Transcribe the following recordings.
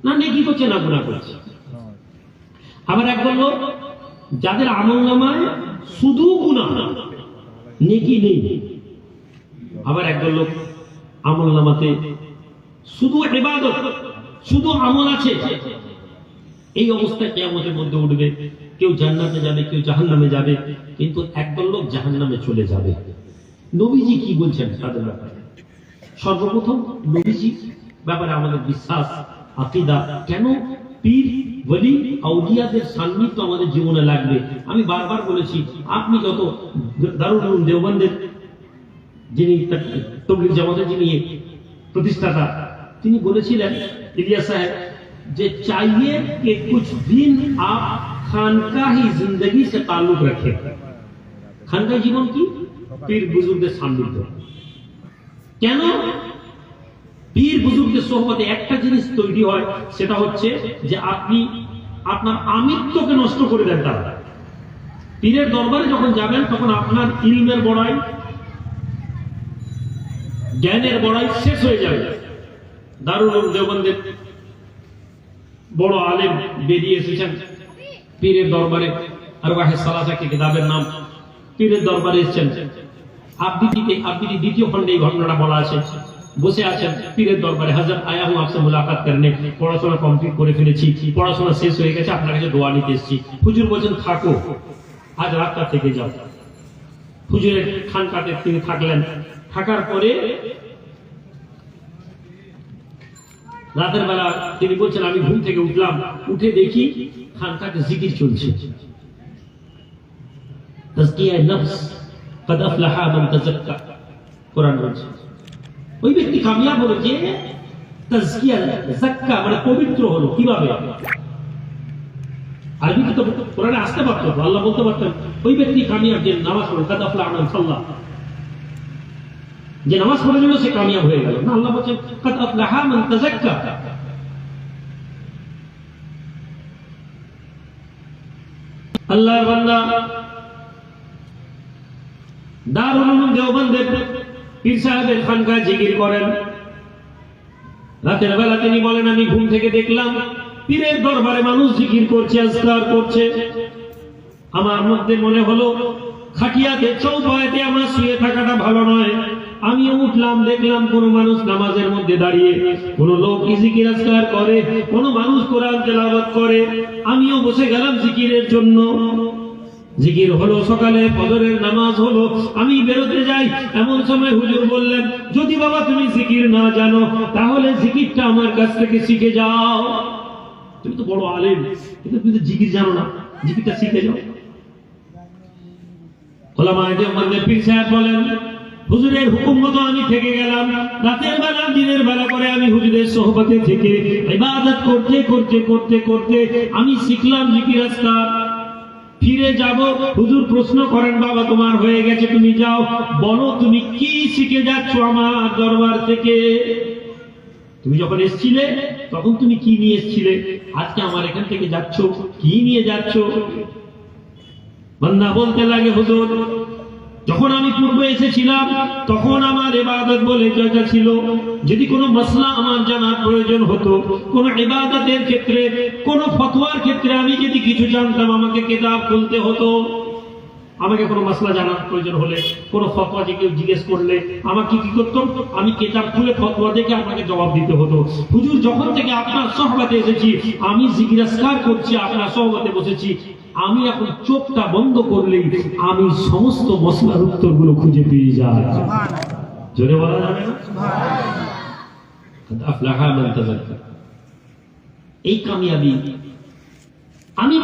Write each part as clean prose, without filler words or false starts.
না নেকি করছে না গুনাহ করছে। আবার এক বলল যাদের আমলনামায় শুধু গুনাহ নেকি নেই। আবার এক বলল আমলনামাতে শুধু ইবাদত শুধু আমল আছে। এই অবস্থায় কিয়ামতের মধ্যে উঠবে, কেউ জান্নাতে যাবে কেউ জাহান্নামে যাবে, কিন্তু একদল লোক জাহান্নামে চলে যাবে। নবীজি কি বলছেন তাদের ব্যাপারে? সর্বপ্রথম নবীজি ব্যাপারে আমাদের বিশ্বাস আকীদা, কেন পীর ওলি আউলিয়াদের সান্নিধ্য আমাদের জীবনে লাগবে। আমি বারবার বলেছি, আপনি যত দারুল উলুম দেওবন্দের যিনি তবলিগ জামাতের যিনি প্রতিষ্ঠাতা, তিনি বলেছিলেন ইলিয়াস সাহেব যে চাইए कि कुछ दिन आप खानकाही जिंदगी से ताल्लुक रखें। खानका জীবন কি? পীর বুজুর্গদের সান্নিধ্য। কেন? পীর বুজুর্গদের সোহবতে একটা জিনিস তৈরি হয়, সেটা হচ্ছে যে আপনি আপনার আমিত্বকে নষ্ট করে দেন। তারা পীরের দরবারে যখন যাবেন তখন আপনার ইলমের বড়াই জ্ঞানের বড়াই শেষ হয়ে যাবে। দারুল উলুম দেওবন্দের বড় আলেম বেরিয়ে এসেছেন পীরের দরবারে, আর ওয়াহে সালাসা কি কিতাবের নাম, পীরের দরবারে এসেছেন। আব্বিদি দ্বিতীয় খণ্ডে এই ঘটনাটা বলা আছে। বসে আছেন পীরের দরবারে, হযরত আয়া হুঁ আপসে মুলাকাত করনে, পড়াশোনা কমপ্লিট করে ফেলেছি, পড়াশোনা শেষ হয়ে গেছে, আপনার কাছে দোয়া নিতে এসেছি। হুজুর বলছেন থাকো, আজ রাতটা থেকে যাও। হুজুরের খানকাতে তিনি থাকলেন। থাকার পরে রাতের বেলা তিনি বলছেন আমি ঘুম থেকে উঠলাম, উঠে দেখি খানকাতে জিকির চলছে। তাজকিয়া নফস কদ আফলাহা মান তাযাক্কা, কোরআন বলছে ওই ব্যক্তি কামিয়াব হলো যে তাজকিয়া যাক্কা মানে পবিত্র হলো। কিভাবে? আরবি তো কোরআনে আসতে পারতো, আল্লাহ বলতে পারতেন ওই ব্যক্তি কামিয়াব যে নামাজ পড়ে, কদ আফলাহা মান সাল্লাহ, যে নামাজ পড়ে গেল সে কামিয়াব হয়ে গেল না। আল্লাহ বলছেন কদ আফলাহা মান তাযাক্কা। আল্লাহর বান্দা দারুল উলুম দেওবন্দের পীর সাহেবের খানকায় জিকির করেন। রাতের বেলা তিনি বলেন আমি ঘুম থেকে দেখলাম পীরের দরবারে মানুষ জিকির করছে, আজকার করছে। আমার মধ্যে মনে হলো খাটিয়াতে চৌপায়াতে আমার শুয়ে থাকাটা ভালো নয়। আমিও উঠলাম, দেখলাম কোন মানুষ নামাজের মধ্যে দাঁড়িয়ে, কোন লোক জিকির আজকার করে, কোন মানুষ কোরআন তেলাওয়াত করে। আমিও বসে গেলাম জিকিরের জন্য। জিকির হলো, সকালে ফজরের নামাজ হলো, আমি বেরোতে যাই। এমন সময় হুজুর বললেন যদি বাবা তুমি জিকির না জানো তাহলে জিকিরটা আমার কাছ থেকে শিখে যাও। তুমি তো বড় আলেম, কিন্তু তুমি তো জিকির জানো না, জিকিরটা শিখে যাও। ওলামায়ে দেওবন্দের পীর সাহেব বলেন হুজুরের হুকুম মতো আমি থেকে গেলাম। রাতের বেলা দিনের বেলা করে আমি হুজুরের সোহবতে থেকে ইবাদত করতে করতে করতে করতে আমি শিখলাম জিকির আজকার। ফিরে যাব, হুজুর প্রশ্ন করেন বাবা তোমার হয়ে গেছে, তুমি যাও, বলো তুমি কি শিখে যাচ্ছ আমার দরবার থেকে? তুমি যখন এসেছিলে তখন তুমি কি নিয়ে এসেছিলে? আজকে আমার এখান থেকে যাচ্ছ কি নিয়ে যাচ্ছ? বান্দা বলতে লাগে হুজুর যখন আমি পূর্বে এসেছিলাম তখন আমার ইবাদত বলে যেটা ছিল, যদি কোনো মাসলা আমার জানার প্রয়োজন হতো, কোনো ইবাদতের ক্ষেত্রে, কোনো ফতোয়ার ক্ষেত্রে আমি যদি কিছু জানতাম আমাকে কিতাব খুলতে হতো। আমাকে কোনো মাসলা জানার প্রয়োজন হলে, কোনো ফতোয়া যে কেউ জিজ্ঞেস করলে আমাকে কি করতাম? আমি কিতাব খুলে ফতোয়া দেখে আপনাকে জবাব দিতে হতো। হুজুর যখন থেকে আপনার সোহবতে এসেছি আমি জিকির আজকার করছি, আপনার সোহবতে বসেছি, আমি এখন চোখটা বন্ধ করলেই আমি সমস্ত মসলার উত্তরগুলো খুঁজে পেয়ে যাই। জোরে বলা যাবে না? আফলাহা মান তাযাক্কা। এই কামিয়াবি আমি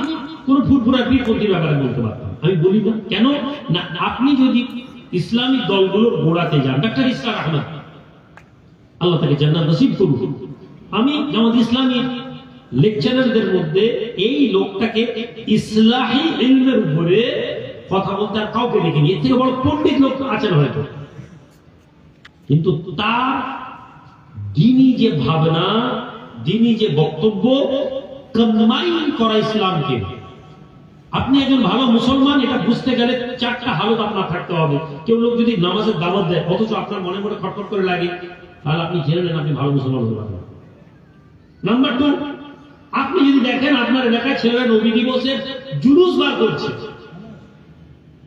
কোন ফুরফুরা পীরপন্থীর ব্যাপারে বলতে পারতাম, আমি বলি না। কেন না, আপনি যদি ইসলামিক দলগুলোর গোড়াতে যান, ডাক্তার ইসরার আহমদ আল্লাহ তাকে জান্নাত নসিব করুন, আমি জামাত ইসলামী লেকচারারদের মধ্যে এই লোকটাকে ইসলাহি ইলমের উপরে কথা বলতে আর কাউকে দেখিনি। এর থেকে বড় পণ্ডিত লোক আছেন হয়তো, কিন্তু তার দ্বীনি যে ভাবনা, দ্বীনি যে বক্তব্য কম্বাইন করা ইসলামকে। আপনি একজন ভালো মুসলমান এটা বুঝতে গেলে চারটা হালত আপনার থাকতে হবে। কেউ লোক যদি নামাজের দাওয়াত দেয় অথচ আপনার মনে মনে খটখট করে লাগে, তাহলে আপনি জেনে নেন আপনি ভালো মুসলমান হতে পারবেন। নাম্বার 2, আপনি যদি দেখেন আপনার এলাকায় ছেলেরা নবী দিবসের জুলুস বার করছে,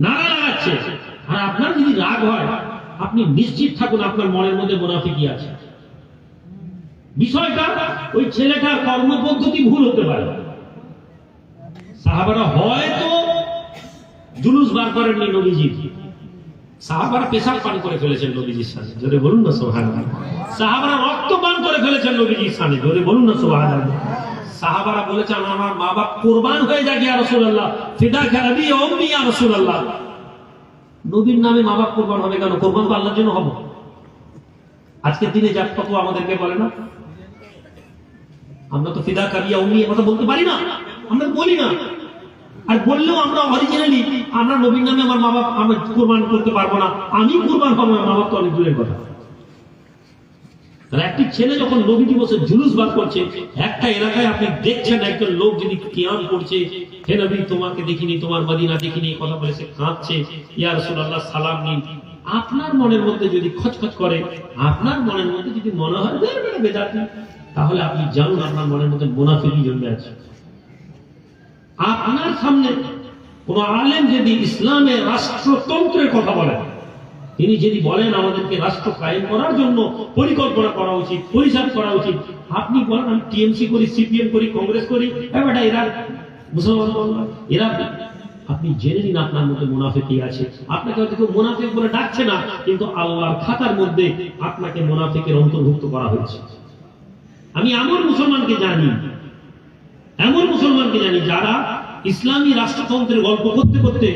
নারা লাগাচ্ছে, আর আপনার যদি রাগ হয়, আপনি নিশ্চিত থাকুন আপনার মনের মধ্যে মুনাফিকি আছে। বিষয়টা ওই ছেলেটার কর্মপদ্ধতি ভুল হতে পারে। সাহাবারা হয়তো জুলুস বার করেননি নবীজির, সাহাবারা পেশাব পান করে ফেলেছেন নবীজির সামনে, জোরে বলুন না সুবহানাল্লাহ। সাহাবারা রক্ত পান করে ফেলেছেন নবীজির সামনে, জোরে বলুন না সুবহানাল্লাহ। সাহাবারা বলেছেন আমার মা বাপ কুরবান হয়ে যাক ইয়া রাসূলুল্লাহ, ফিদাকা আবি ওয়া উম্মি ইয়া রাসূলুল্লাহ। নবীর নামে মা বাপ কুরবান হবে কেন? কুরবান তো আল্লাহর জন্য হবে। আজকের দিনে জাত কত আমাদেরকে বলে না, আমরা তো ফিদাকা আবি ওয়া উম্মি কথা বলতে পারি না, আমরা বলি না। আর বললেও আমরা অরিজিনালি আমরা নবীর নামে আমার মা বাপ আমি কুরবান করতে পারবো না, আমি কুরবান হবো, মা বাপ তো অনেক দূরের কথা। একটি ছেলে যখন নবী দিবসের জুলুস বার করছে, একটা এলাকায় আপনি দেখছেন একজন লোক যদি কিয়াম করছে, হে নবী তোমাকে দেখিনি, তোমার মদিনা দেখিনি, কথা বলে সে কাঁদছে, ইয়া রাসূলুল্লাহ সালাম নিন। আপনার মনের মধ্যে যদি খচখচ করে, আপনার মনের মধ্যে যদি মনে হয় বেদাতি, তাহলে আপনি জানুন আপনার মনের মধ্যে মুনাফিকি জন্মে আছে। আপনার সামনে কোন আলেম যদি ইসলামের রাষ্ট্রতন্ত্রের কথা বলেন, তিনি যদি বলেন আমাদেরকে রাষ্ট্র কায়েম করার জন্য পরিকল্পনা করা উচিত, পরিচাল করা উচিত, আপনি বলেন আমি টিএমসি করি, সিপিএম করি, কংগ্রেস করি, এরা মুসলমান, এরা, আপনি জেনে নিন আপনার মধ্যে মুনাফিকি আছে। আপনাকে হয়তো কেউ মুনাফিক বলে ডাকছে না, কিন্তু আল্লাহর খাতার মধ্যে আপনাকে মুনাফিকের অন্তর্ভুক্ত করা হয়েছে। আমি এমন মুসলমানকে জানি যারা ইসলামী রাষ্ট্রতন্ত্রের গল্প করতে করতে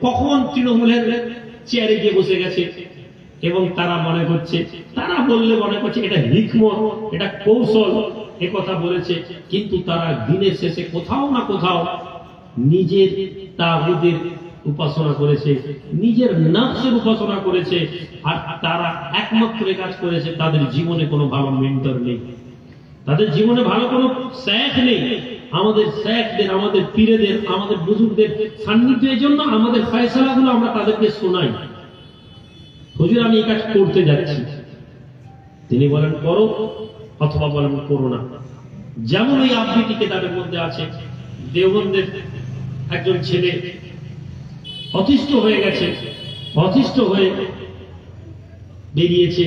কখন তৃণমূলের চেয়ারে গিয়ে বসে গেছে, এবং তারা বললে মনে করছে এটা হিকমত, এটা কৌশল, কথা বলেছে, কিন্তু তারা দিনের শেষে কোথাও না কোথাও নিজের তাগুদের উপাসনা করেছে, নিজের নফসের উপাসনা করেছে, আর তারা একমাত্র কাজ করেছে তাদের জীবনে কোনো ভালো মেন্টর নেই, তাদের জীবনে ভালো কোনো শেখ নেই। আমাদের শেখদের, আমাদের পীরেদের, আমাদের বুজুর্গদের সান্নিধ্যের জন্য আমাদের ফয়সালাগুলো আমরা তাদেরকে শোনাই, হুজুর আমি এই কাজ করতে যাচ্ছি, তিনি বলেন করো অথবা বলেন করো না। যেমন ওই আবৃত্তি কিতাবের মধ্যে আছে, দেওবন্দের একজন ছেলে অতিষ্ঠ হয়ে গেছে, অতিষ্ঠ হয়ে বেরিয়েছে,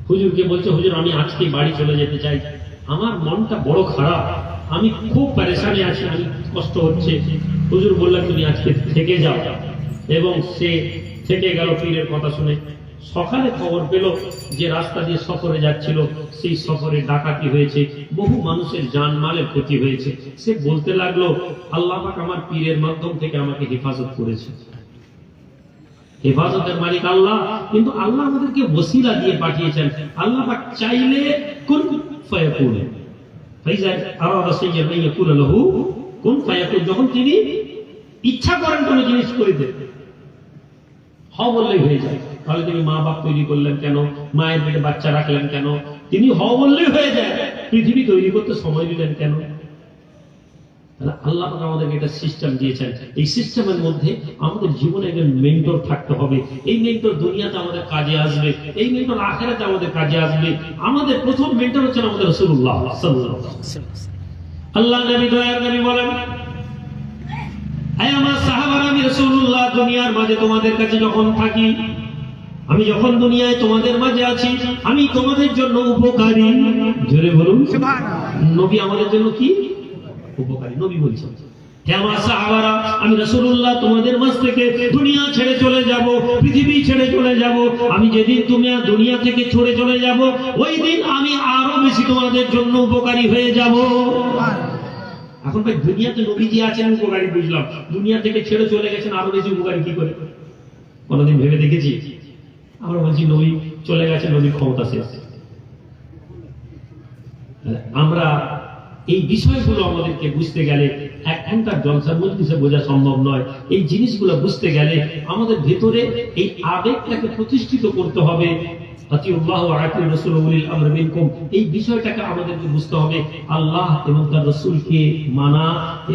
হুজুরকে বলছে হুজুর আমি আজকে বাড়ি চলে যেতে চাই, আমার মনটা বড় খারাপ, আমি খুব পরেশানি আছি, আমি কষ্ট হচ্ছে। হুজুর বললেন তুমি আজকে থেকে যাও, এবং সে থেকে গেল পীরের কথা শুনে। সকালে খবর পেল যে রাস্তা দিয়ে সফরে যাচ্ছিল, সেই সফরে ডাকাতি হয়েছে, বহু মানুষের জানমালের ক্ষতি হয়েছে। সে বলতে লাগলো আল্লাহ পাক আমার পীরের মাধ্যম থেকে আমাকে হেফাজত করেছে। হেফাজতের মালিক আল্লাহ, কিন্তু আল্লাহ আমাদেরকে ওসিলা দিয়ে পাঠিয়েছেন। আল্লাহ পাক চাইলে কুন ফায়াকুন, ফাইজা আরাদা শাইআন ইয়াকুল লাহু কুন ফায়াকুন, যখন তিনি ইচ্ছা করেন কোন জিনিস করিতে, হও বললেই হয়ে যায়। তাহলে তিনি মা বাপ তৈরি করলেন কেন, মায়ের পেটে বাচ্চা রাখলেন কেন? তিনি হও বললেই হয়ে যায়। পৃথিবী তৈরি করতে সময় দিলেন কেন? আল্লাহ আমাদেরকে একটা সিস্টেম দিয়েছেন, এই সিস্টেমের মধ্যে আমাদের জীবনে একজন মেন্টর থাকতে হবে। এই মেন্টর দুনিয়াতে আমাদের কাজে আসবে, এই মেন্টর আখিরাতে আমাদের কাজে আসবে। আমাদের প্রথম মেন্টর হচ্ছেন আমাদের রাসূলুল্লাহ সাল্লাল্লাহু আলাইহি ওয়াসাল্লাম। আল্লাহ নবী দয়ার নবী বলেন, আয় আমার সাহাবারা, আমি রাসূলুল্লাহ দুনিয়ার মাঝে তোমাদের কাছে যখন থাকি, আমি যখন দুনিয়ায় তোমাদের মাঝে আছি, আমি তোমাদের জন্য উপকারী। জোরে বলুন সুবহানাল্লাহ। নবী আমাদের জন্য কি উপকারী? নবী বলছেন, হে আমার সাহাবারা, আমি রাসূলুল্লাহ তোমাদের মাঝ থেকে দুনিয়া ছেড়ে চলে যাব, পৃথিবী ছেড়ে চলে যাব। আমি যেদিন তুমি দুনিয়া থেকে ছড়ে চলে যাব, ওই দিন আমি আরো বেশি তোমাদের জন্য উপকারী হয়ে যাব। এখন ভাই দুনিয়াতে নবীজি আছেন উপকারী বুঝলাম, দুনিয়া থেকে ছেড়ে চলে গেছেন আরো বেশি উপকারী কি করে? কোনদিন ভেবে দেখেছি? আমরা বলছি নবী চলে গেছেন, নবীর ক্ষমতা শেষ। আমরা এই বিষয়গুলো আমাদেরকে বুঝতে গেলে এক ঘন্টার জলসার মজলিসে বোঝা সম্ভব নয়। এই জিনিসগুলো বুঝতে গেলে আমাদের ভেতরে এই আবেগটাকে প্রতিষ্ঠিত করতে হবে। আতিউল্লাহ ওয়া আতিউর রাসূল ওয়া উলিল আমরি মিনকুম, এই বিষয়টাকে আমাদেরকে বুঝতে হবে। আল্লাহ এবং তার রাসূলকে মানা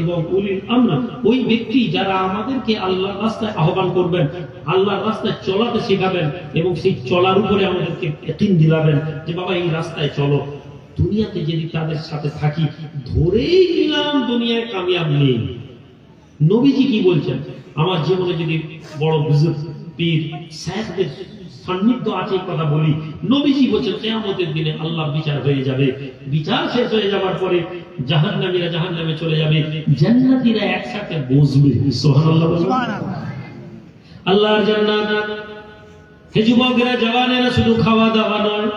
এবং উলিল আমর, ওই ব্যক্তি যারা আমাদেরকে আল্লাহর রাস্তায় আহ্বান করবেন, আল্লাহর রাস্তায় চলাতে শেখাবেন, এবং সেই চলার উপরে আমাদেরকে ইয়াকিন দিলাবেন যে বাবা এই রাস্তায় চলো, দুনিয়াতে যদি তাদের সাথে থাকি, ধরেই নিলাম দুনিয়ায় কামিয়াব নেই। নবীজি কি বলছেন? আমার জীবনে যদি বড় বুজুর্গ পীর শায়েখদের সান্নিধ্য আছে কথা বলি, নবীজি বলছেন কিয়ামতের দিনে আল্লাহ বিচার হয়ে যাবে, বিচার শেষ হয়ে যাওয়ার পরে জাহান্নামীরা জাহান্নামে চলে যাবে, জান্নাতীরা একসাথে বসবে। সুবহানাল্লাহ। আল্লাহর জান্নাত। হে যুবকেরা, জওয়ানেরা, শুধু খাওয়া দাওয়া নয়,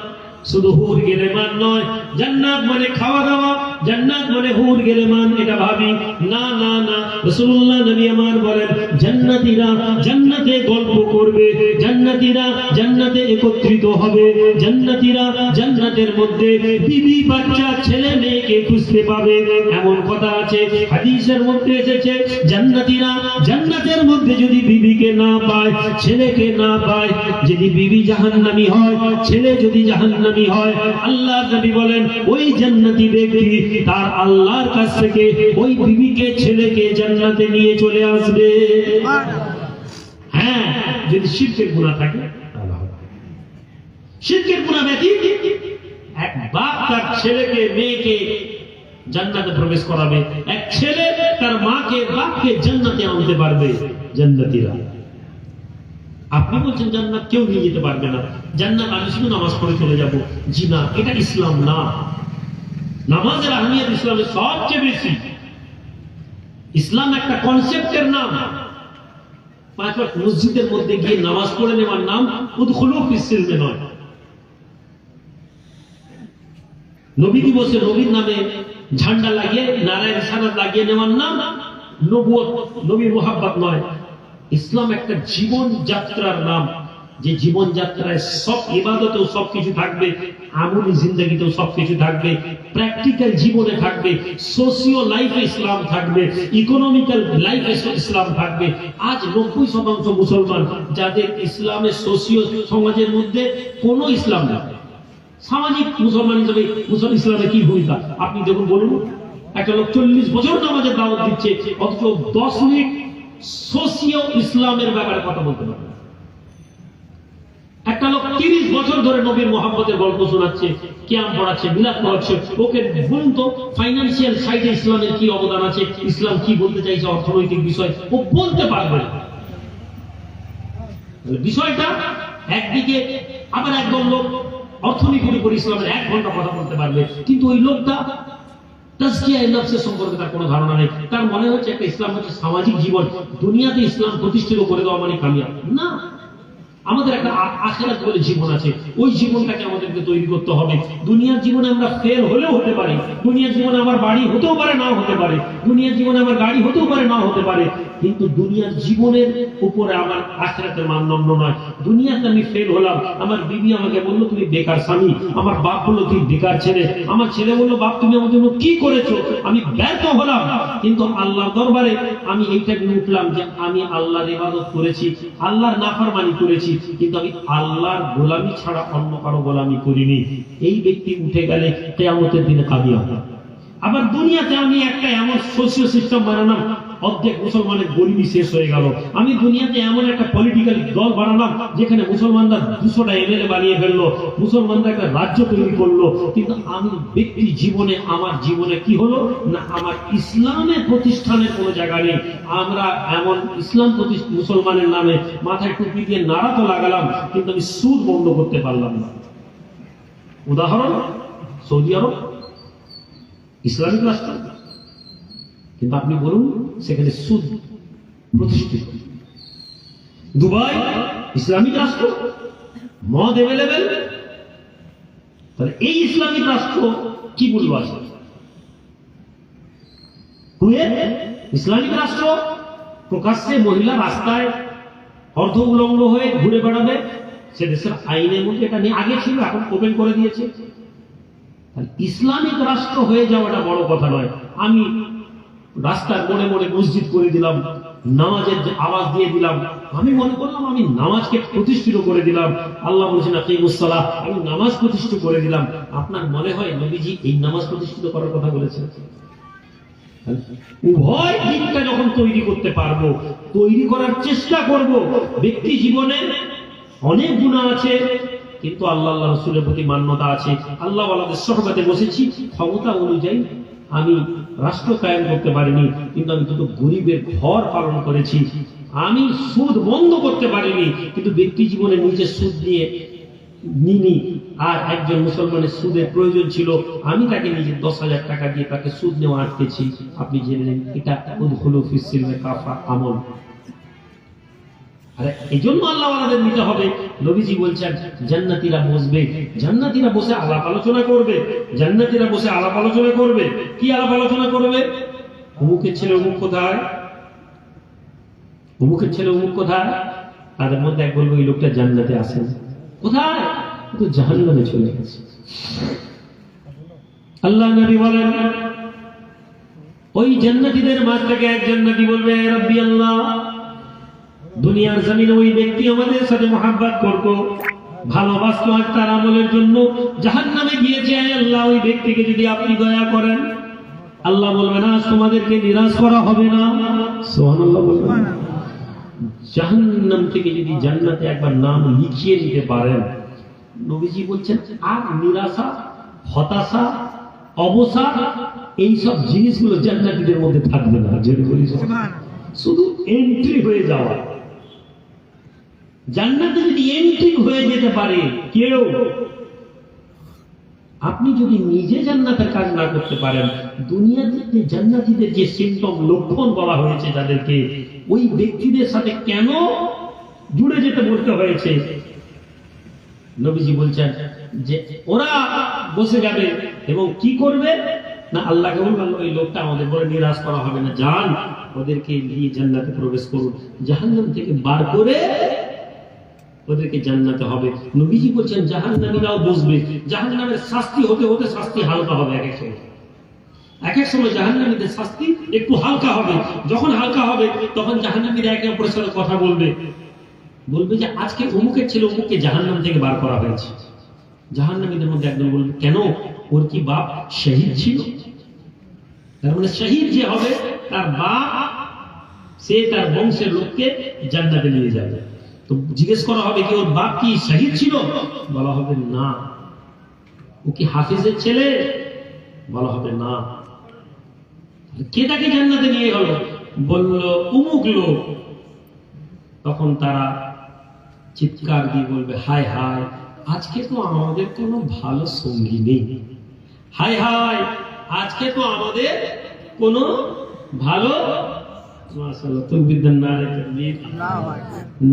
শুধু হুর গেলেমান নয়। জান্নাত মানে খাওয়া দাওয়া, জান্নাত মানে হুর গেলেমান, এটা ভাবি না না না। রাসূলুল্লাহ নবী আমার বলেন, জান্নাতীরা জান্নাতে গল্প করবে, জান্নাতীরা জান্নাতে একত্রিত হবে, জান্নাতীরা জান্নাতের মধ্যে বিবি বাচ্চা ছেলে মেয়েকে খুঁজতে পাবে। এমন কথা আছে, হাদিসের মধ্যে এসেছে, জান্নাতীরা জান্নাতের মধ্যে যদি বিবিকে না পায়, ছেলেকে না পায়, যদি বিবি জাহান্নামী হয়, ছেলে যদি জাহান্নামী হয়, আল্লাহর নবী বলেন ওই জান্নাতি ব্যক্তি তার আল্লাহর কাছ থেকে ওই বিবিকে ছেলেকে জান্নাতে নিয়ে চলে আসবে। হ্যাঁ, যদি শিরকের গুনাহ থাকে। শিরকের গুনাহ ব্যতীত এক বাপ তার ছেলেকে মেয়েকে জান্নাতে প্রবেশ করাবে, এক ছেলে তার মাকে বাপকে জান্নাতে আনতে পারবে জান্নাতীরা। আপনি বলছেন জান্নাত কেউ নিয়ে যেতে পারবে না, জান্নাত আমি শুধু নামাজ পড়ে চলে যাব। জি না, এটা ইসলাম না। নামাজের আহমিয়ত ইসলামের সবচেয়ে বেশি। ইসলাম একটা কনসেপ্টের নাম। 5 ওয়াক্ত মসজিদের মধ্যে গিয়ে নামাজ পড়ে নেওয়ার নাম উদখুলু ফিস সিলমে নয়। নবী দিবসে নবীর নামে ঝান্ডা লাগিয়ে নারায়ে রিসালাত লাগিয়ে নেওয়ার নাম নবুয়ত, নবীর মুহাব্বত নয়। ইসলাম একটা জীবন যাত্রার নাম, যে জীবন যাত্রায় সব ইবাদতেও সবকিছু থাকবে, আমলি জিন্দেগিতেও সবকিছু থাকবে, প্র্যাকটিক্যাল জীবনে থাকবে, সোশিও লাইফে ইসলাম থাকবে, ইকোনমিক্যাল লাইফে ইসলাম থাকবে। আজ 90% মুসলমান যাদের ইসলামের সোশিও সমাজের মধ্যে কোনো ইসলাম নেই। সামাজিক মুসলমান হিসেবে ইসলামের কি ভূমিকা আপনি দেখুন, বলুন। একটা লোক 40 বছর নামাজের দাওয়াত দিচ্ছে, অথচ 10 মিনিট সোশিও ইসলামের ব্যাপারে কথা বলতে পারে। একটা লোক 30 বছর ধরে নবীর মুহাব্বতের গল্প শোনাচ্ছে, কিয়াম পড়াচ্ছে, মিলাদ পড়াচ্ছে, ওকে বলুন তো ফাইন্যান্সিয়াল সাইডে ইসলামের কি অবদান আছে, ইসলাম কি বলতে চাইছে অর্থনৈতিক বিষয়, ও বলতে পারবে না। বিষয়টা একদিকে, আবার একদল লোক অর্থনীতির উপর ইসলামের 1 ঘন্টা কথা বলতে পারবে, কিন্তু ওই লোকটা তাজকিয়া নফসের সম্পর্কে তার কোনো ধারণা নেই। তার মনে হচ্ছে একটা ইসলাম হচ্ছে সামাজিক জীবন, দুনিয়াতে ইসলাম প্রতিষ্ঠিত করে দেওয়া মানে কামিয়াব না। আমাদের একটা আখিরাত বলে জীবন আছে, ওই জীবনটাকে আমাদেরকে তৈরি করতে হবে। দুনিয়ার জীবনে আমরা ফেল হলেও হতে পারি, দুনিয়ার জীবনে আমার বাড়ি হতেও পারে, নাও হতে পারে, দুনিয়ার জীবনে আমার গাড়ি হতেও পারে, নাও হতে পারে, কিন্তু দুনিয়ার জীবনের উপরে আমার আখিরাতের মানদণ্ড নয়। দুনিয়াতে আমি ফেল হলাম, আমার বিবি আমাকে বললো তুমি বেকার স্বামী, আমার বাপ বললো তুই বেকার ছেলে, আমার ছেলে বললো বাপ তুমি আমার জন্য কি করেছো, আমি ব্যর্থ হলাম। কিন্তু আল্লাহর দরবারে আমি এইটা নিয়ে উঠলাম যে আমি আল্লাহর ইবাদত করেছি, আল্লাহর নাফরমানি করেছি, কিন্তু আমি আল্লাহর গোলামি ছাড়া অন্য কারো গোলামি করিনি। এই ব্যক্তি উঠে গেলে কিয়ামতের দিনে কামিয়াব। আবার দুনিয়াতে আমি একটা এমন সোশিয়াল সিস্টেম বানালাম, অর্ধেক মুসলমানের গরিবি শেষ হয়ে গেল। আমি দুনিয়াতে এমন একটা পলিটিক্যাল দল বানালাম যেখানে মুসলমানরা 200টা এমএলএ বানিয়ে ফেললো, মুসলমানরা একটা রাজ্য তৈরি করলো, কিন্তু আমি ব্যক্তি জীবনে, আমার জীবনে কি হলো না, আমার ইসলামের প্রতিষ্ঠানের কোনো জায়গা নেই। আমরা এমন ইসলাম মুসলমানের নামে মাথায় টুপি দিয়ে নাড়া তো লাগালাম, কিন্তু আমি সুদ বন্ধ করতে পারলাম না। উদাহরণ সৌদি আরব, ইসলামিক রাষ্ট্র, কিন্তু আপনি বলুন সেখানে সুদ প্রতিষ্ঠিত। দুবাই ইসলামিক রাষ্ট্র, মদ এভেলেবেল, তাহলে এই ইসলামিক রাষ্ট্র কি বলবো আছে? কুয়েত ইসলামিক রাষ্ট্র, প্রকাশ্যে মহিলা রাস্তায় অর্ধ উলঙ্গ হয়ে ঘুরে বেড়াবে, সে দেশের আইনের মধ্যে এটা নিয়ে আগে ছিল, এখন ওপেন করে দিয়েছে। ইসলামিক রাষ্ট্র হয়ে যাওয়াটা বড় কথা নয়। আমি রাস্তার মোড়ে মোড়ে মসজিদ করে দিলাম, নামাজের আওয়াজ দিয়ে দিলাম, আমি মনে করলাম আমি নামাজকে প্রতিষ্ঠিত করে দিলাম। আল্লাহ বলছেন আকিমুস সালাহ, আমি নামাজ প্রতিষ্ঠিত করে দিলাম। আপনার মনে হয় নবীজি এই নামাজ প্রতিষ্ঠিত করার কথা বলেছেন? উভয় দিকটা যখন তৈরি করতে পারবো, তৈরি করার চেষ্টা করব। ব্যক্তি জীবনে অনেক গুনাহ আছে, কিন্তু আল্লাহ রাসূলের প্রতি মান্যতা আছে, আল্লাহ ওয়ালাদের সহবতে বসেছি, ক্ষমতা অনুযায়ী আমি রাষ্ট্র কায়েম করতে পারিনি, কিন্তু আমি দুটো গরিবের ঘর পালন করেছি। আমি সুদ বন্ধ করতে পারিনি, কিন্তু ব্যক্তি জীবনে নিজে সুদ নিয়ে নিনি। আর একজন মুসলমানের সুদের প্রয়োজন ছিল, আমি তাকে নিজে 10,000 টাকা দিয়ে তাকে সুদ নেওয়া আটকেছি। আপনি জেনে নিন, এটা উদখুলু ফিস সিলমে কাফা আমল। আরে এই জন্য আল্লাহ ওয়ালাদের নিতে হবে। নবীজি বলছেন জান্নাতীরা বসবে, জান্নাতীরা বসে আলাপ আলোচনা করবে, জান্নাতীরা বসে আলাপ আলোচনা করবে। কি আলাপ আলোচনা করবে? অমুকের ছেলে অমুক কোথায়, অমুকের ছেলে অমুক কোথায়। তাদের মধ্যে এক বলবো, এই লোকটা জান্নাতে আসেন, কোথায়? তো জাহান্নামে চলে গেছে। আল্লাহ নবী বলেন, ওই জান্নাতীদের মাঝ থেকে এক জান্নাতী বলবে, রব্বি আল্লাহ, দুনিয়ার জমিনে ওই ব্যক্তি আমাদের সাথে মহব্বত করতো, ভালোবাসতো, আর তার আমলের জন্য জাহান্নামে গিয়েছে। আল্লাহ, ওই ব্যক্তিকে যদি আপনি দয়া করেন। আল্লাহ বলবেন, আজ তোমাদেরকে নিরাশ করা হবে না। সুবহানাল্লাহ বলবেন। জাহান্নাম থেকে যদি জান্নাতে একবার নাম লিখিয়ে নিতে পারেন, নবীজি বলছেন আর নিরাশা, হতাশা, অবসাদ, এইসব জিনিসগুলো জান্নাতীদের মধ্যে থাকবে না। যেটা বলি, শুধু এন্ট্রি হয়ে যাওয়া। জান্নাতে যদি এন্ট্রি হয়ে যেতে পারে কেউ, আপনি যদি নিজে জান্নাতের কাজ না করতে পারেন, দুনিয়াতে জান্নাতীদের যে সিম্পটম, লক্ষণ বলা হয়েছে যাদেরকে, ওই ব্যক্তিদের সাথে কেন জুড়ে যেতে বলতে হয়েছে? নবীজি বলছেন যে ওরা বসে যাবে এবং কি করবে না, আল্লাহকে বলবেন, ওই লোকটা আমাদের বলে নিরাশ করা হবে না, যান ওদেরকে নিয়ে জান্নাতে প্রবেশ করুন, জাহান্নাম থেকে বার করে ওদেরকে জান্নাতে হবে। নবীজি বলছেন জাহান্নামীরাও বসবে, জাহান্নামের শাস্তি হতে হতে শাস্তি হালকা হবে। এক এক সময় জাহান্নামীদের শাস্তি একটু হালকা হবে। যখন হালকা হবে তখন জাহান্নামীরা একে অপরের সাথে কথা বলবে, বলবে যে আজকে অমুকের ছেলে অমুককে জাহান্নাম থেকে বার করা হয়েছে। জাহান্নামীদের মধ্যে একজন বলবে, কেন? ওর কি বাপ শহীদ ছিল? তার মানে শহীদ যে হবে তার বাপ, সে তার বংশের লোককে জান্নাতে নিয়ে যাবে। তো জিজ্ঞেস করা হবে কি ওর বাপ কি শহীদ ছিল? বলা হবে না। ও কি হাফিজের ছেলে? বলা হবে না। কে তাকে জান্নাতে নিয়ে গেল? বলল অমুক লোক। তখন তারা চিৎকার দিয়ে বলবে, হায় হায়, আজকে তো আমাদের কোনো ভালো সঙ্গী নেই। হায় হায়, আজকে তো আমাদের কোনো ভালো, মাশাআল্লাহ, তাকবীর দেন, নারে তাকবীর,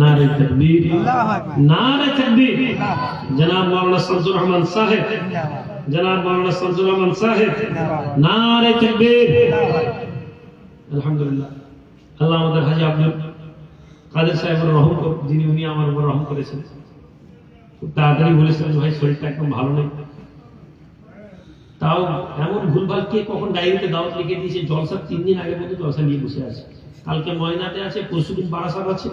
নারে তাকবীর, নারে তাকবীর। জনাব মাওলানা শামসুর রহমান সাহেব, জনাব মাওলানা শামসুর রহমান সাহেব, নারে তাকবীর। আলহামদুলিল্লাহ, আল্লাহ আমাদের হাজী আব্দুল কাদের সাহেবের রহম করুন, যিনি উনি আমার উপর রহম করেছেন। খুব তাড়াতাড়ি বলেছিলেন, ভাই শরীরটা একদম ভালো নেই। তাও এমন ভুলভাল, কে কখন ডায়েরিতে দাওয়াত লিখে দিয়েছে, জলসা 3 দিন আগে পর্যন্ত জলসা নিয়ে বসে আছে, কালকে ময়নাতে আছে, পরশুদিন বারাসাত আছে।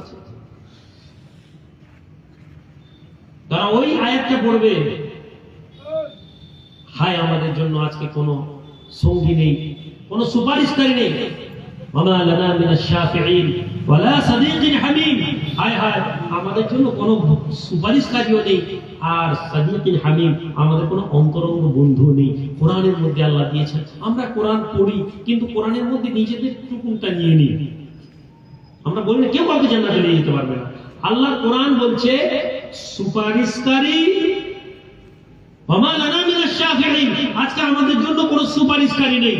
তারা ওই আয়াতটা পড়বে, হায় আমাদের জন্য আজকে কোনো সঙ্গী নেই, কোনো সুপারিশকারী নেই। ওমা লানা মিনাশ শাফিঈন ওয়ালা সাদীকিন হামীম। হায় হায়, আমাদের জন্য কোনো সুপারিশকারীও নেই, আর সাদীকিন হামীম, আমাদের কোনো অন্তরঙ্গ বন্ধু নেই। কোরআনের মধ্যে আল্লাহ দিয়েছেন, আমরা কোরআন পড়ি, কিন্তু কোরআনের মধ্যে নিজেদের টুকুনটা নিয়ে নিই। আমরা বলি না কেউ কাউকে জান্নাতে নিয়ে যেতে পারবে না। আল্লাহ কোরআন বলছে সুপারিশকারী, ওমা লানা মিনাশ শাফিঈন, আজকে আমাদের জন্য কোনো সুপারিশকারী নেই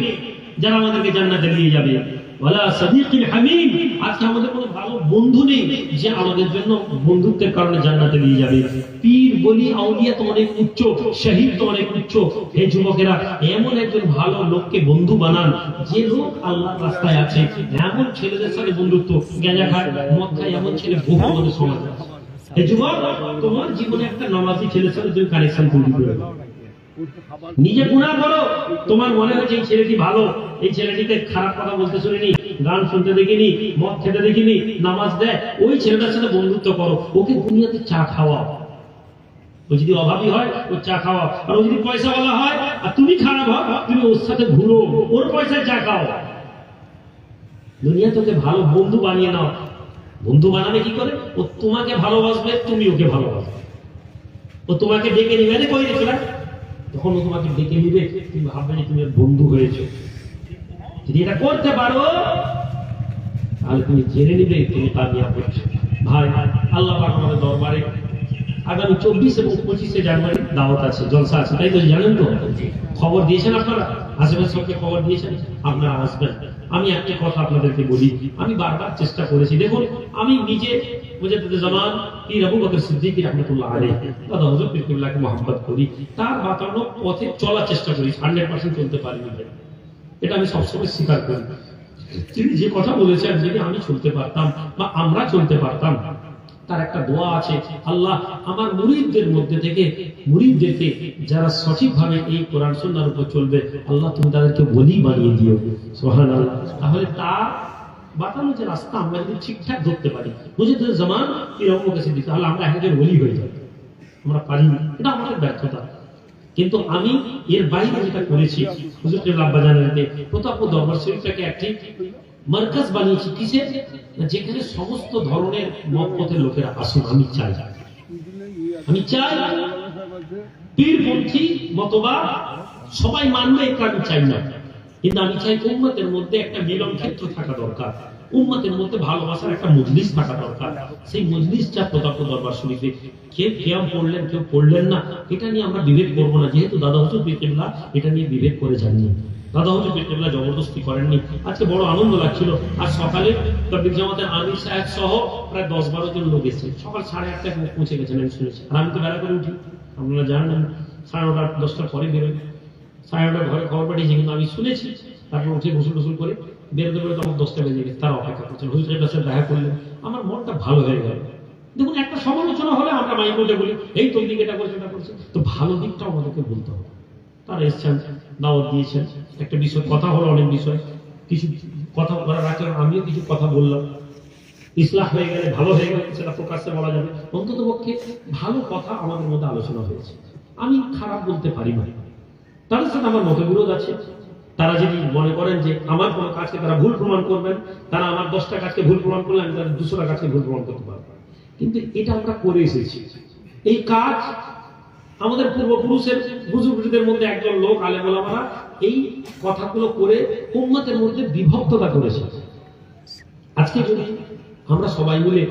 যারা আমাদেরকে জান্নাতে নিয়ে যাবে। ওয়ালা সাদীকিন হামীম, আজকে আমাদের কোনো ভালো বন্ধু নেই যে আমাদের জন্য বন্ধুত্বের কারণে জান্নাতে নিয়ে যাবে। পীর বলি আউলিয়া তো অনেক উচ্চ, শহীদ তো অনেক উচ্চ। হে যুবকেরা, এমন একজন ভালো লোককে বন্ধু বানান, যে লোক আল্লাহর রাস্তায় আছে। এমন ছেলেদের সাথে বন্ধুত্ব, গাঁজা খায়, মদ খায়, এমন ছেলে বহু আমাদের সমাজে আছে। হে যুবক, তোমার জীবনে একটা নামাজি ছেলের সাথে তুমি কানেকশন তৈরি করে নিজে গুনাহ করো, তোমার মনে হচ্ছে এই ছেলেটি ভালো, এই ছেলেটিকে খারাপ কথা বলতে শুনিনি, গান শুনতে দেখিনি, মদ খেতে দেখিনি, নামাজ দেয়, ওই ছেলেটার সাথে বন্ধুত্ব করো, ওকে দুনিয়াতে চা খাওয়াও। ও যদি অভাবী হয় ও চা খাওয়াও, আর ও যদি পয়সাওয়ালা হয় আর তুমি খারাপ হও, তুমি ওর সাথে ঘুরো, ওর পয়সায় চা খাও। দুনিয়া তোকে ভালো বন্ধু বানিয়ে নাও। বন্ধু বানাবে কি করে? ও তোমাকে ভালোবাসবে, তুমি ওকে ভালোবাসবে। ও ও তোমাকে ডেকে নিবে, আরে কই রেখে, তখন ও তোমাকে ডেকে নিবে, তুমি ভাববে যে তুমি বন্ধু হয়েছো। যদি এটা করতে পারো তাহলে তুমি জেনে নিবে তুমি কামিয়াব হচ্ছো। ভাই, আল্লাহ পাক আমাদের দরবারে আগামী 24 এবং 25 জানুয়ারি দাওয়াত আছে, জলসা আছে, তাই তো জানেন তো? খবর দিয়েছেন আপনারা, আশেপাশে সবকে খবর দিয়েছেন, আপনারা আসবেন। আমি একটা কথা আপনাদেরকে বলি, আমি বারবার চেষ্টা করেছি। দেখুন, আমি নিজে মুজাদ্দিদ জামান পীর আবু বকর সিদ্দিকী রাহমাতুল্লাহ আলাইহি দাদা হুজুর পীর কিবলাকে মহব্বত করি, তার বাতানো পথে চলার চেষ্টা করি। 100% চলতে পারিনি, এটা আমি সবসময় স্বীকার করি। তিনি যে কথা বলেছেন, যদি আমি চলতে পারতাম বা আমরা চলতে পারতাম, তার একটা দোয়া আছে, আল্লাহ আমার মুরিদদের মধ্যে থেকে মুরিদদেরকে যারা সঠিকভাবে এই কোরআন সুন্নাহর উপর চলবে, আল্লাহ তুমি তাদেরকে ওলি বানিয়ে দিও, সুবহানাল্লাহ। তাহলে তার বাতানো যে রাস্তা আমরা যদি ঠিকঠাক ধরতে পারি, মুজাদ্দিদ জামান এরকম কাছে দিতে, তাহলে আমরা একজন ওলি হয়ে যাব। আমরা পারি না, এটা আমাদের ব্যর্থতা। কিন্তু আমি এর বাইরে যেটা করেছি, হুজুর কেবলা আব্বাজানেরকে প্রতাপপুর দরবার শরীফটাকে একটি মার্কাজ বানিয়েছি। কিসের? যেখানে সমস্ত ধরনের মতপথের লোকেরা আসুন। আমি চাই পীরপন্থী মতবাদ সবাই মানবে, এটা আমি চাই না, কিন্তু আমি চাই উম্মতের মধ্যে একটা মিলন ক্ষেত্র থাকা দরকার, উম্মতের মধ্যে ভালোবাসার একটা মজলিস থাকা দরকার। সেই মজলিসটা প্রতাপপুর দরবার শরীফে কেউ কিয়াম পড়লেন, কেউ পড়লেন না, এটা নিয়ে আমরা বিভেদ করবো না। যেহেতু দাদা হুজুর পীর কিবলা এটা নিয়ে বিভেদ করে যাননি, দাদা হুজুর পীর কিবলা জবরদস্তি করেননি। আজকে বড় আনন্দ লাগছিল। আর সকালে তাবলীগ জামাতের আমির সাহেব সহ প্রায় 10-12 জন লোক এসেছে। সকাল 8:30টায় পৌঁছে গেছেন, আমি শুনেছি। আর আমি তো বেলা করে উঠি, আপনারা জানেন, 9:30-10টার পরে বেরোয়। 9:30 ঘরে খবর পাঠিয়েছি, কিন্তু আমি শুনেছি। তারপর উঠে গোসল করে বেরোতে বেরোতে আমার 10টা বেজে গেছে। তারা অপেক্ষা করছেন, হুজুর সাহেবের সাথে দেখা করলেন, আমার মনটা ভালো হয়ে গেল। দেখুন, একটা সমালোচনা হলে আমরা মাইক উঠে বলি এই তবলিগ এটা করছে, এটা করছে, তো ভালো দিকটাও আমাদেরকে বলতে হবে। তারা এসছেন, দাওয়াত দিয়েছেন, একটা বিষয় কথা হলো, অনেক বিষয় কিছু কথা বলা রাখলাম, আমিও কিছু কথা বললাম। ইসলাহ হয়ে গেলে, ভালো হয়ে গেলে সেটা প্রকাশ্যে বলা যাবে। অন্তত পক্ষে ভালো কথা আমাদের মধ্যে আলোচনা হয়েছে। আমি খারাপ বলতে পারি না, তাদের সাথে আমার মতবিরোধ আছে। তারা যদি মনে করেন যে আমার কোনো কাজকে তারা ভুল প্রমাণ করবেন, তারা আমার 10টা কাজকে ভুল প্রমাণ করলে আমি তাদের 200টা কাজকে ভুল প্রমাণ করতে পারবো। কিন্তু এটা আমরা করে এসেছি। এই কাজ আমাদের পূর্বপুরুষের বুজুর্গদের মধ্যে একজন লোক আলেম ওলামারা এই কথাগুলো করে উম্মতের মধ্যে বিভক্ততা করেছে। আজকে যদি আমরা সবাই মিলে,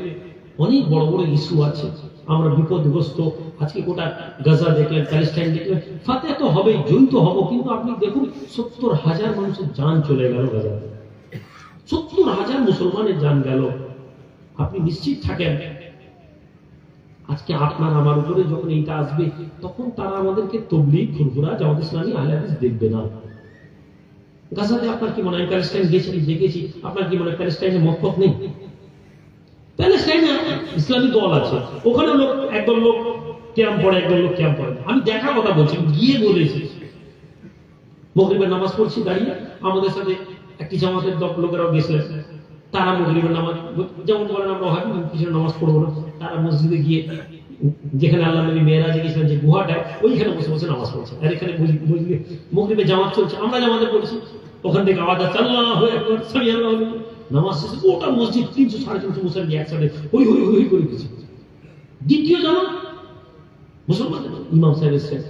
অনেক বড় বড় ইস্যু আছে, আমরা বিপদগ্রস্ত, আজকে গোটা গাজা দেখলেন, প্যালেস্টাইন দেখলেন, ফাতেহ তো হবে, জয়ী তো হবো, কিন্তু আপনি দেখুন 70,000 মানুষের জান চলে গেল গাজাতে, 70,000 মুসলমানের জান গেল। আপনি নিশ্চিত থাকেন আজকে আপনার আমার উপরে যখন এইটা আসবে, তখন তারা আমাদেরকে তবলিগ, ফুরফুরা, জামাত ইসলামী, আহলে হাদিস দেখবে না। গাজাতে আপনার কি মনে হয়? প্যালেস্টাইন গেছি, দেখেছি, আপনার কি মনে হয় প্যালেস্টাইনে মতপথ নেই? প্যালেস্টাইনে ইসলামী দল আছে, ওখানে লোক, একদল লোক ক্যাম্প পড়ে, একদল লোক ক্যাম্প পড়ে। আমি দেখার কথা বলছি, গিয়ে বলেছি, মাগরিবের নামাজ পড়ছি দাঁড়িয়ে, আমাদের সাথে একটি জামাতের লোকেরাও গেছিলেন। তারা মাগরিবের নামাজ, যেমন বলেন আমরা ওয়াহাবি পিছনে নামাজ পড়বো না, তারা মসজিদে গিয়ে, যেখানে আল্লাহ নবী মেরাজে গেছিলেন যে গুহাটা, ওইখানে বসে বসে নামাজ পড়ছে। আর এখানে মাগরিবে জামাত চলছে, আমরা জামাতে পড়ছি, ওখান থেকে আওয়াজ আসছে আল্লাহু আকবার, সামি আল্লাহু আকবার। নামাজ শেষে ওটা মসজিদ 300-350 মুসল্লি একসাথে হই হই হই করে গেছে। দ্বিতীয় জামাত মুসলমান ইমাম সাহেব এসেছেন,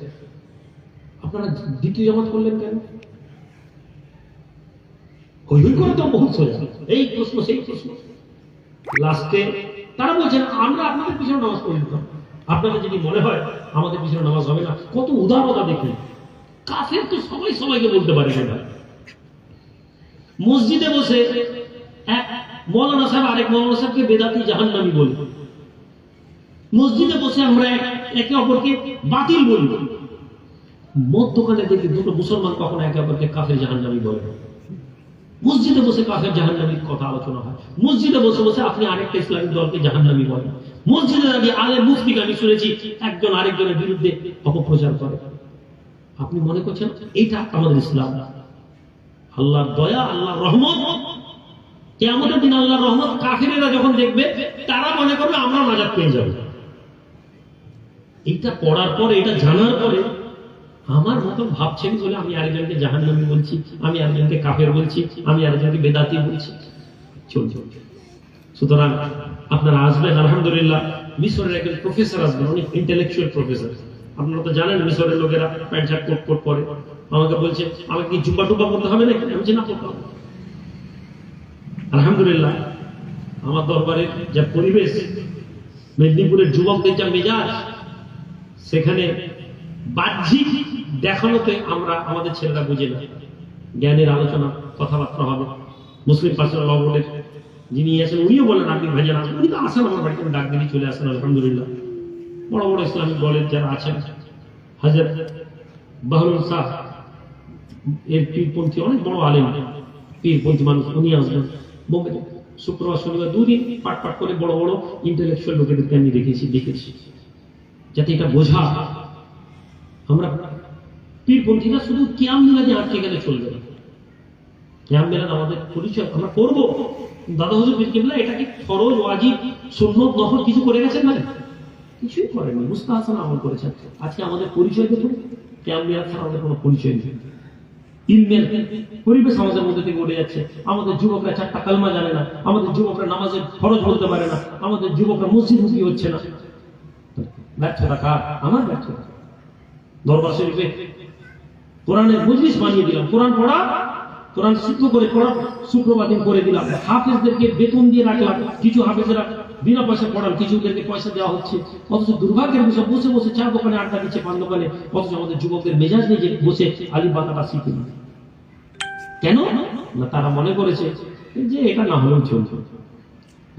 আপনারা দ্বিতীয় জামাত করলেন কেন? হই হই করে তো বহুত সোজা, এই প্রশ্ন সেই প্রশ্ন। লাস্টে তারা বলছেন আমরা আপনাদের পিছনে নামাজ পড়ে দিতাম, আপনাদের যদি মনে হয় আমাদের পিছনে নামাজ হবে না। কত উদারতা দেখুন। কাফের তো সবাই সবাইকে বলতে পারে না। মসজিদে বসে এক মৌলানা সাহেব আরেক মৌলানা সাহেবকে বেদাতি জাহান্নামী বলি, মসজিদে বসে আমরা একে অপরকে বাতিল বলি। মদ দোকানে দেখি দুটো মুসলমান কখনো একে অপরকে কাফের জাহান্নামী বলে। মসজিদে বসে কাফের জাহান্নামীর কথা আলোচনা হয়, মসজিদে বসে বসে আপনি আরেকটা ইসলামিক দলকে জাহান্নামী বলেন। মসজিদে আমি আলেম মুফতিকে আমি শুনেছি একজন আরেকজনের বিরুদ্ধে অপপ্রচার করে। আপনি মনে করছেন এইটা আমাদের ইসলাম? আল্লাহর দয়া, আল্লাহর রহমত, কিয়ামতের দিন আল্লাহর রহমত কাফেরেরা যখন দেখবে, তারা মনে করবে আমরা নাজাত পেয়ে যাব। এটা পড়ার পরে, এটা জানার পরে আমার মতন ভাবছেন বলে আমি আরেকজনকে জাহান্নামী বলছি, আমি আরেকজনকে কাফের বলছি, আমি আরেকজনকে বেদাতি বলছি। চলছে। সুতরাং আপনারা আসবেন, আলহামদুলিল্লাহ। মিশরের একজন প্রফেসর আসবেন, অনেক ইন্টেলেকচুয়াল প্রফেসর। আপনারা তো জানেন মিশরের লোকেরা প্যান্ট শার্ট কোট কোট পরে। আমাকে বলছে আমাকে কি জুব্বা টুব্বা করতে হবে নাকি? আমি বলছি না, করতে হবে। আলহামদুলিল্লাহ আমার দরবারের যা পরিবেশ, মেদিনীপুরের যুবকদের যা মেজাজ, সেখানে বাহ্যিক দেখানোতে আমরা আমাদের ছেলেরা বুঝে না। জ্ঞানের আলোচনা কথাবার্তা হবে। মুসলিম পার্সোনাল ল বোর্ডের যিনি আছেন উনিও বলেন আপনি ভাইজান আসবেন, উনি তো আসেন আমার বাড়িতে, ডাক দিলে চলে আসেন। আলহামদুলিল্লাহ বড় বড় ইসলামিক দলের যারা আছেন, হাজার বাহরুল শাহ এর পীরপন্থী অনেক বড় আলেম, পীরপন্থী মানুষ, উনি আসবেন বোম্বে। শুক্রবার শনিবার দুদিন পাট পাট করে বড় বড় ইন্টেলেকচুয়াল লোকেদেরকে আমি দেখেছি, যাতে এটা বোঝা আমরা পীরপন্থীরা শুধু কিয়াম মিলাদে আটকে গেলে চলবে না। কিয়াম মিলাদ আমাদের পরিচয়, আমরা করবো। দাদা হুজুর পীর কেবলা এটা কি ফরজ ওয়াজিব সুন্নত নফল কিছু করে গেছেন না? কিছুই করেনি, মুস্তাহাসান আমল করেছেন। আজকে আমাদের পরিচয় দেখুন, কিয়াম মিলাদ ছাড়া আমাদের কোনো পরিচয় নেই। ইলমের পরিবেশ আমাদের মধ্যে থেকে উঠে যাচ্ছে। আমাদের যুবকরা 4টা কালমা জানে না, আমাদের যুবকরা নামাজের ফরজ বলতে পারে না, আমাদের যুবকরা মসজিদমুখী হচ্ছে না। ব্যর্থতা কার? আমার ব্যর্থতা। দরবার শরীফে কোরআনের মজলিস বানিয়ে দিলাম, কোরআন পড়া, কোরআন সূত্র করে পড়া শুক্রবার দিন করে দিলাম। হাফেজদেরকে বেতন দিয়ে রাখলাম, কিছু হাফেজরা বিনা পয়সা পড়ান, কিছুদেরকে পয়সা দেওয়া হচ্ছে। অথচ দুর্ভাগ্যের বিষয় বসে বসে চা দোকানে আড্ডা দিচ্ছে, পান দোকানে, অথচ আমাদের যুবকদের মেজাজ নেই যে বসে আলিফ বাতাটা শিখে। কেন না? তারা মনে করেছে যে এটা না হলেও চলবে।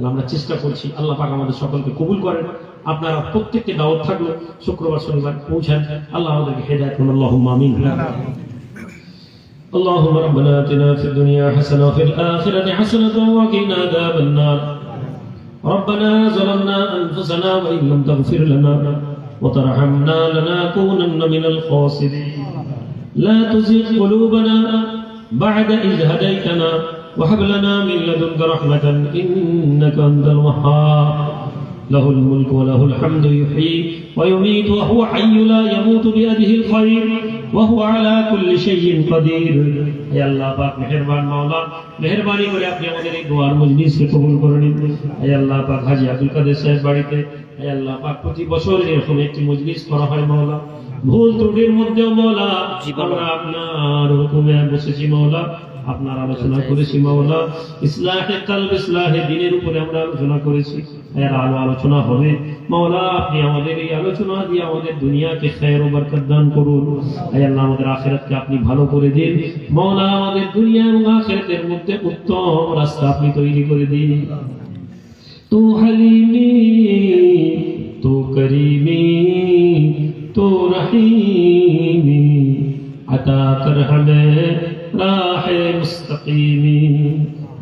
আমরা চেষ্টা করছি, আল্লাহ পাক আমাদের সকলকে কবুল করেন। আপনারা প্রত্যেককে দাওয়াত থাকলো শুক্রবার শনিবার পৌঁছান। আল্লাহ আমাদেরকে হেদায়েত করুন। আল্লাহুম্মা আমিন। اللهم ربنا آتنا في الدنيا حسنة وفي الآخرة حسنة وقنا عذاب النار. ربنا ظلمنا أنفسنا وإن لم تغفر لنا وترحمنا لنكونن من الخاسرين. لا تزغ قلوبنا بعد إذ هديتنا وهب لنا من لدنك رحمة إنك أنت الوهاب. له الملك وله الحمد يحيي ويميت وهو حي لا يموت بيده الخير وهو على كل شيء قدير. يا الله পাক মেহেরবান মাওলা, মেহেরবানি করে আপনি আমাদের এই দোয়ার মজলিসকে কবুল করে নিন। হে আল্লাহ পাক হাজী আব্দুল কাদের সাহেব বাড়িতে, হে আল্লাহ পাক প্রতি বছর এরকম একটি মজলিস করা হয় মাওলা। ভুল ত্রুটির মধ্যেও মাওলা আমরা আপনার হুকুমে বসেছি মাওলা, আপনার আলোচনা করেছি মাওলা। ইসলাহে কলব, ইসলাহে দ্বীনের উপরে আমরা আলোচনা করেছি। এর আলো আলোচনা হবে মাওলা, আপনি আমাদের এই আলোচনা দিয়ে আমাদের দুনিয়াকে খায়ের ও বরকত দান করুন। হে আল্লাহ আমাদের আখিরাতকে আপনি ভালো করে দিন মাওলা, আমাদের দুনিয়া এবং আখিরাতের মধ্যে উত্তম রাস্তা আপনি তৈরি করে দিন। তু হালিমি তু করিমি তু রহিমি আতা কর হামে রাহে মুস্তাকিমি।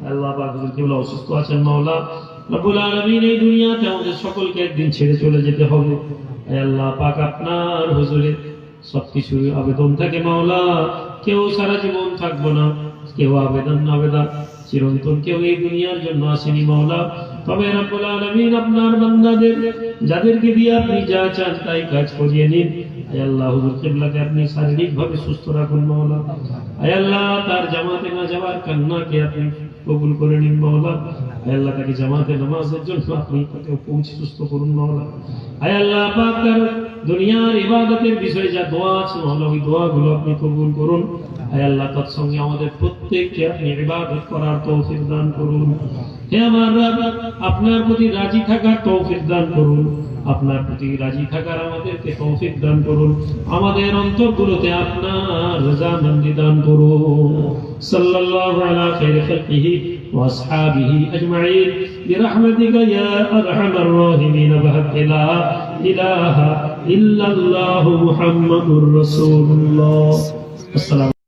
আল্লাহ পাক হুজুর কেবলা অসুস্থ আছেন মাওলা রব্বুল আলামিন, এই দুনিয়াতে আমাদের সকলকে একদিন ছেড়ে চলে যেতে হবে। হে আল্লাহ পাক আপনার হুজুরে সবকিছু আবেদন থাকে মাওলা, কেউ সারা জীবন থাকবো না, কেউ আবেদন চিরন্তন, কেউ এই দুনিয়ার জন্য আসেনি মাওলা। তবে রব্বুল আলামিন আপনার বান্দাদের যাদেরকে দিয়ে আপনি যা চান তাই কাজ করিয়ে নিন। হে আল্লাহ হুজুর কিবলাকে আপনি শারীরিকভাবে সুস্থ রাখুন মাওলা। হে আল্লাহ তার জামাতে না যাওয়ার কান্নাকে আপনি কবুল করে নিন মাওলা। হে আল্লাহ তাকে জামাতে নামাজের জন্য আপনি তাকে পৌঁছে সুস্থ করুন মাওলা। হে আল্লাহ পাক তার দুনিয়ার ইবাদতের বিষয়ে যা দোয়া আছে মাওলা, ওই দোয়াগুলো আপনি কবুল করুন। হে আল্লাহ তার সঙ্গে আমাদের প্রত্যেককে আপনি ইবাদত করার তৌফিক দান করুন। হে আমার রব, আপনার প্রতি রাজি থাকার তৌফিক দান করুন, আপনার প্রতি রাজি থাকার আমাদেরকে তৌফিক দান করুন। আমাদের অন্তরগুলোতে আপনার রজামন্দি দান করুন। সাল্লাল্লাহু আলা খায়রি খালকিহি ওয়া আসহাবিহি আজমাইন বিরহমাতিকা ইয়া আরহামার রাহিমিন বিহাক্কি লা ইলাহা ইল্লাল্লাহু মুহাম্মাদুর রাসূলুল্লাহ। আসসালামু